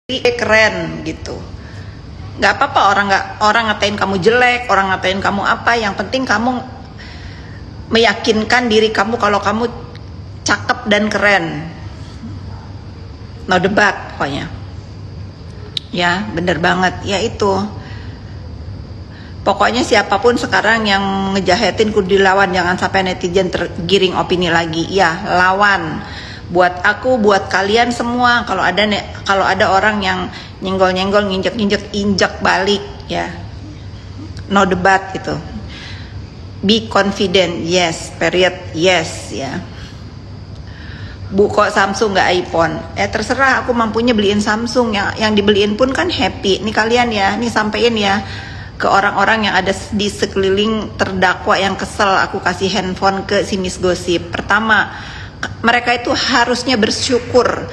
keren gitu. Nggak apa-apa orang ngatain kamu jelek, orang ngatain kamu apa, yang penting kamu meyakinkan diri kamu kalau kamu cakep dan keren. No debat pokoknya. Ya, bener banget. Ya itu. Pokoknya siapapun sekarang yang ngejahetin kudu dilawan, jangan sampai netizen tergiring opini lagi. Ya, lawan. Buat aku, buat kalian semua, kalau ada orang yang nyenggol-nyenggol, injek balik, ya, no debat gitu. Be confident, yes, period, yes, ya. Bu, kok Samsung nggak iPhone? Terserah, aku mampunya beliin Samsung, yang dibeliin pun kan happy. Nih kalian ya, nih sampein ya ke orang-orang yang ada di sekeliling terdakwa yang kesel aku kasih handphone ke si Miss Gosip. Pertama, mereka itu harusnya bersyukur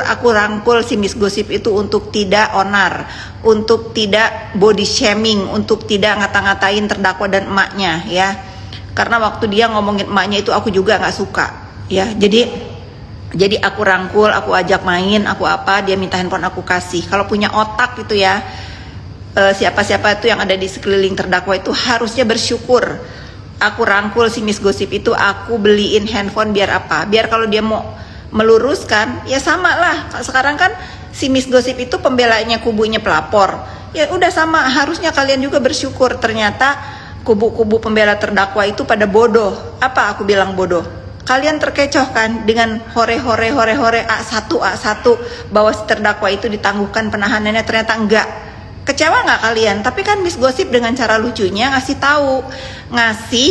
aku rangkul si Miss Gosip itu untuk tidak onar, untuk tidak body shaming, untuk tidak ngata-ngatain terdakwa dan emaknya, ya. Karena waktu dia ngomongin emaknya itu aku juga nggak suka, ya. Jadi aku rangkul, aku ajak main, aku apa, dia minta handphone aku kasih. Kalau punya otak gitu ya, siapa-siapa itu yang ada di sekeliling terdakwa itu harusnya bersyukur. Aku rangkul si Miss Gosip itu, aku beliin handphone biar apa? Biar kalau dia mau meluruskan, ya sama lah. Sekarang kan si Miss Gosip itu pembelanya kubunya pelapor. Ya udah sama, harusnya kalian juga bersyukur. Ternyata kubu-kubu pembela terdakwa itu pada bodoh. Apa aku bilang bodoh? Kalian terkecoh kan dengan hore A1 bahwa si terdakwa itu ditangguhkan penahanannya, ternyata enggak. Kecewa nggak kalian? Tapi kan Miss Gosip dengan cara lucunya ngasih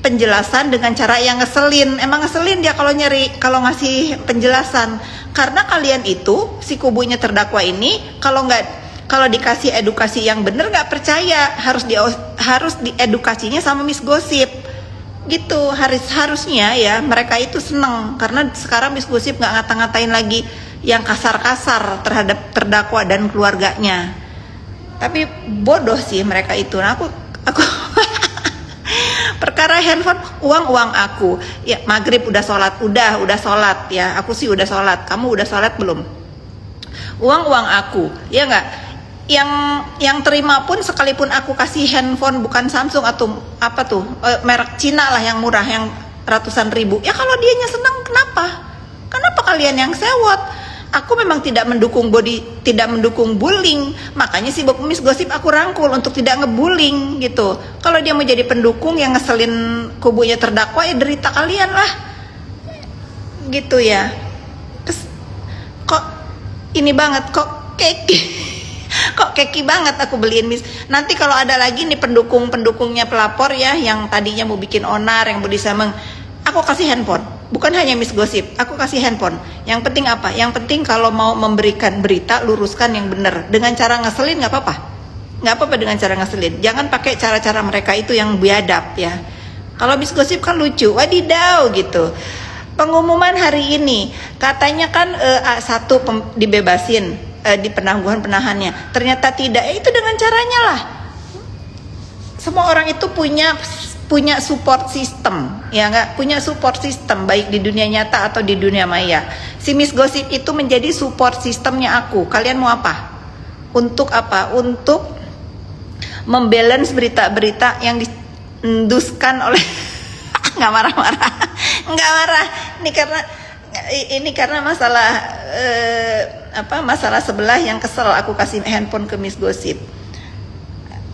penjelasan dengan cara yang ngeselin. Emang ngeselin dia kalau ngasih penjelasan. Karena kalian itu si kubunya terdakwa ini kalau dikasih edukasi yang bener nggak percaya, harus diedukasinya sama Miss Gosip. Gitu, harusnya ya mereka itu seneng karena sekarang Miss Gosip nggak ngata-ngatain lagi yang kasar-kasar terhadap terdakwa dan keluarganya. Tapi bodoh sih mereka itu. Nah, aku perkara handphone, uang aku ya, maghrib udah sholat ya, aku sih udah sholat, kamu udah sholat belum? Uang aku ya nggak, yang terima pun sekalipun aku kasih handphone bukan Samsung atau apa tuh, merek Cina lah yang murah, yang ratusan ribu, ya kalau dianya senang kenapa kalian yang sewot? Aku memang tidak mendukung bullying, makanya si Miss Gosip aku rangkul untuk tidak ngebullying gitu. Kalau dia mau jadi pendukung yang ngeselin kubunya terdakwa, ya derita kalian lah, gitu ya. Terus kok ini banget, kok keki banget aku beliin Miss. Nanti kalau ada lagi nih pendukungnya pelapor ya, yang tadinya mau bikin onar, yang mau disameng, aku kasih handphone. Bukan hanya Miss Gosip, aku kasih handphone. Yang penting apa? Yang penting kalau mau memberikan berita, luruskan yang benar. Dengan cara ngeselin nggak apa-apa. Nggak apa-apa dengan cara ngeselin. Jangan pakai cara-cara mereka itu yang biadab ya. Kalau Miss Gosip kan lucu, wadidaw gitu. Pengumuman hari ini, katanya kan A1 dibebasin di penangguhan penahannya. Ternyata tidak, itu dengan caranya lah. Semua orang itu punya support system, ya nggak, punya support system baik di dunia nyata atau di dunia maya. Si Miss Gosip itu menjadi support systemnya aku. Kalian mau apa? Untuk apa? Untuk membalance berita-berita yang dienduskan oleh nggak marah. Ini karena masalah masalah sebelah yang kesel aku kasih handphone ke Miss Gosip.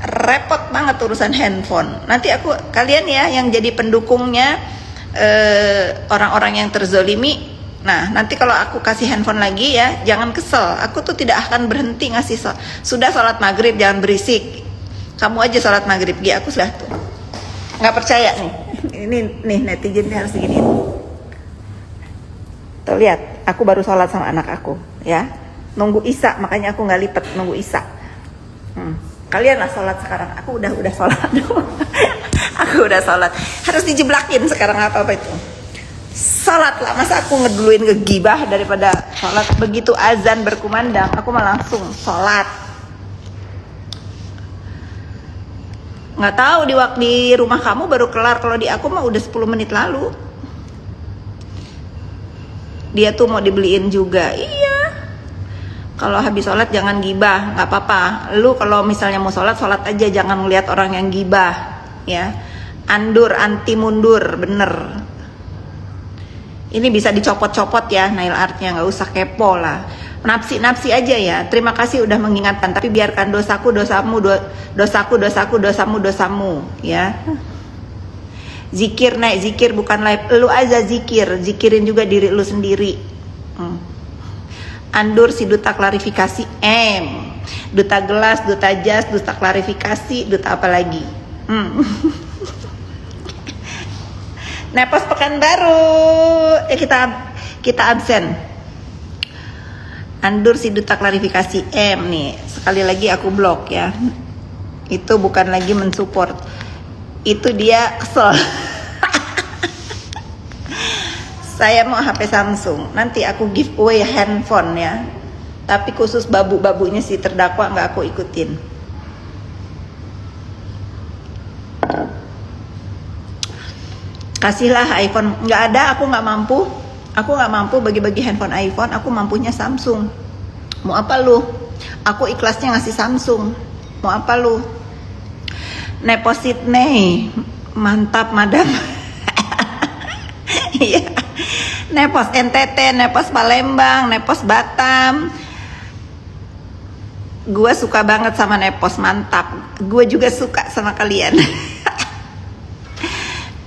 Repot banget urusan handphone. Nanti kalian ya yang jadi pendukungnya orang-orang yang terzolimi. Nah nanti kalau aku kasih handphone lagi ya, jangan kesel. Aku tuh tidak akan berhenti ngasih. Sudah sholat maghrib, jangan berisik. Kamu aja sholat maghrib, aku sudah tuh. Nggak percaya nih. Ini nih netizen harus begini. Tuh lihat, aku baru sholat sama anak aku, ya. Nunggu Isya, makanya aku nggak lipet, nunggu Isya. Kalian lah sholat sekarang, aku udah sholat. Aku udah sholat, harus dijeblakin sekarang apa itu. Sholat lah, masa aku ngeduluin ngegibah daripada sholat. Begitu azan berkumandang, aku malah langsung sholat. Nggak tahu di rumah kamu baru kelar, kalau di aku mah udah 10 menit lalu. Dia tuh mau dibeliin juga, iya. Kalau habis sholat jangan gibah, nggak apa-apa. Lu kalau misalnya mau sholat, sholat aja, jangan ngeliat orang yang gibah, ya. Andur, anti mundur, bener. Ini bisa dicopot-copot ya nail artnya, nggak usah kepo lah. Napsi aja ya. Terima kasih udah mengingatkan, tapi biarkan dosaku, dosamu, dosaku, dosamu, dosamu, ya. Zikir naik, zikir bukan live. Lu aja zikir, zikirin juga diri lu sendiri. Andur si duta klarifikasi duta gelas, duta jas, duta klarifikasi, duta apa lagi? Nepos Pekanbaru, kita absen. Andur si duta klarifikasi nih, sekali lagi aku blok ya. Itu bukan lagi mensupport, itu dia kesel. Saya mau HP Samsung, nanti aku giveaway handphone ya. Tapi khusus babu-babunya si terdakwa nggak aku ikutin. Kasihlah iPhone, nggak ada, aku nggak mampu. Aku nggak mampu bagi-bagi handphone iPhone, aku mampunya Samsung. Mau apa lu? Aku ikhlasnya ngasih Samsung. Mau apa lu? Neposit nih, mantap madam. Iya. Nepos NTT, Nepos Palembang, Nepos Batam. Gue suka banget sama Nepos, mantap. Gue juga suka sama kalian.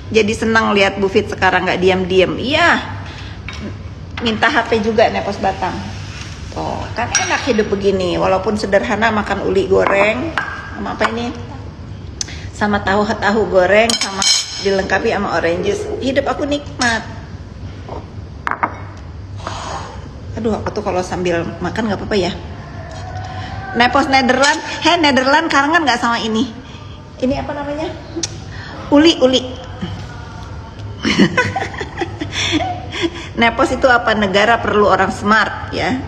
Jadi senang lihat Bu Fit sekarang nggak diam-diam. Iya, minta HP juga Nepos Batam. Oh, kan enak hidup begini, walaupun sederhana, makan uli goreng sama apa ini? Sama tahu goreng, sama dilengkapi sama orange juice. Hidup aku nikmat. Aduh, aku tuh kalau sambil makan nggak apa-apa ya. Nepos Nederland, Nederland kangen nggak sama ini? Ini apa namanya? Uli. Nepos itu apa? Negara perlu orang smart ya.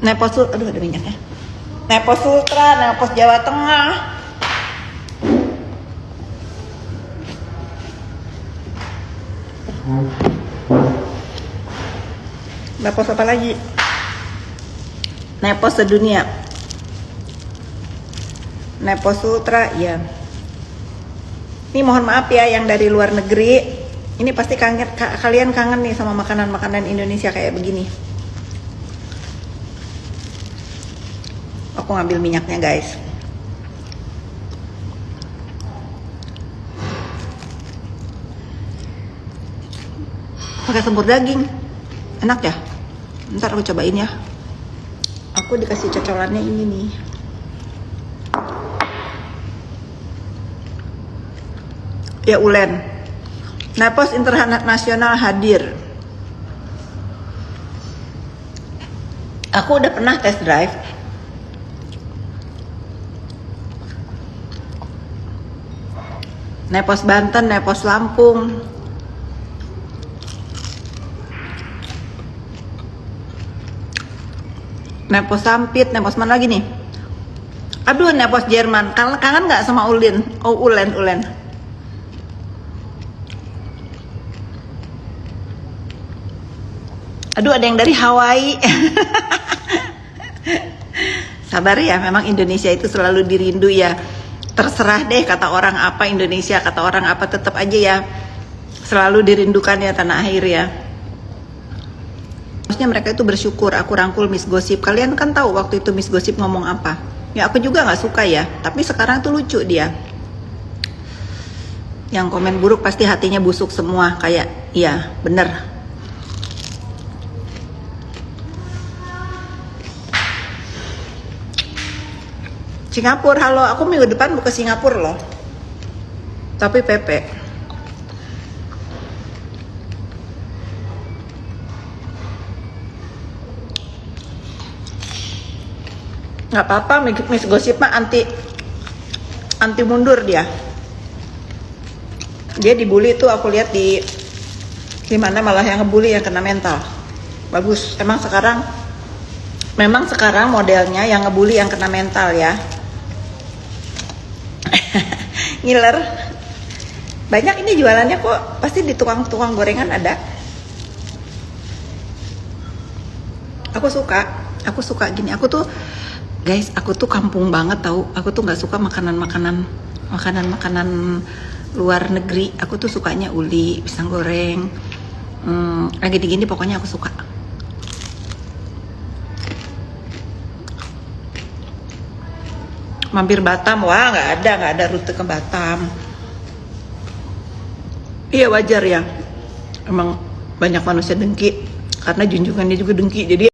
Nepos, aduh ada minyaknya. Nepos Sultra, Nepos Jawa Tengah. Nepos apa lagi? Nepos sedunia. Nepos Sultra, ya. Ini mohon maaf ya yang dari luar negeri. Ini pasti kalian kangen nih sama makanan-makanan Indonesia kayak begini. Aku ngambil minyaknya guys. Pakai sembur daging, enak ya. Ntar aku cobain ya. Aku dikasih cocolannya ini nih. Ya ulen. Nepos Internasional hadir. Aku udah pernah test drive. Nepos Banten, Nepos Lampung. Nepos Sampit, Nepos mana lagi nih? Aduh, Nepos Jerman. Kangen nggak sama ulen? Oh, ulen. Aduh, ada yang dari Hawaii. Sabar ya, memang Indonesia itu selalu dirindu ya. Terserah deh kata orang apa Indonesia, kata orang apa, tetap aja ya selalu dirindukan ya tanah air ya. Maksudnya mereka itu bersyukur aku rangkul Miss Gosip. Kalian kan tahu waktu itu Miss Gosip ngomong apa. Ya aku juga nggak suka ya, tapi sekarang tuh lucu dia. Yang komen buruk pasti hatinya busuk semua, kayak iya bener. Singapura, halo, aku minggu depan mau ke Singapura loh. Tapi PP. Nggak apa-apa, Miss Gosip mah anti mundur dia. Dia dibully tuh aku lihat di mana malah yang ngebully yang kena mental. Bagus. Memang sekarang modelnya yang ngebully yang kena mental ya. Ngiler. Banyak ini jualannya kok, pasti di tukang gorengan ada. Aku suka gini. Aku tuh guys, aku tuh kampung banget tahu. Aku tuh nggak suka makanan luar negeri. Aku tuh sukanya uli, pisang goreng, gini-gini pokoknya aku suka. Mampir Batam, wah nggak ada rute ke Batam. Iya wajar ya, emang banyak manusia dengki karena junjungannya juga dengki, jadi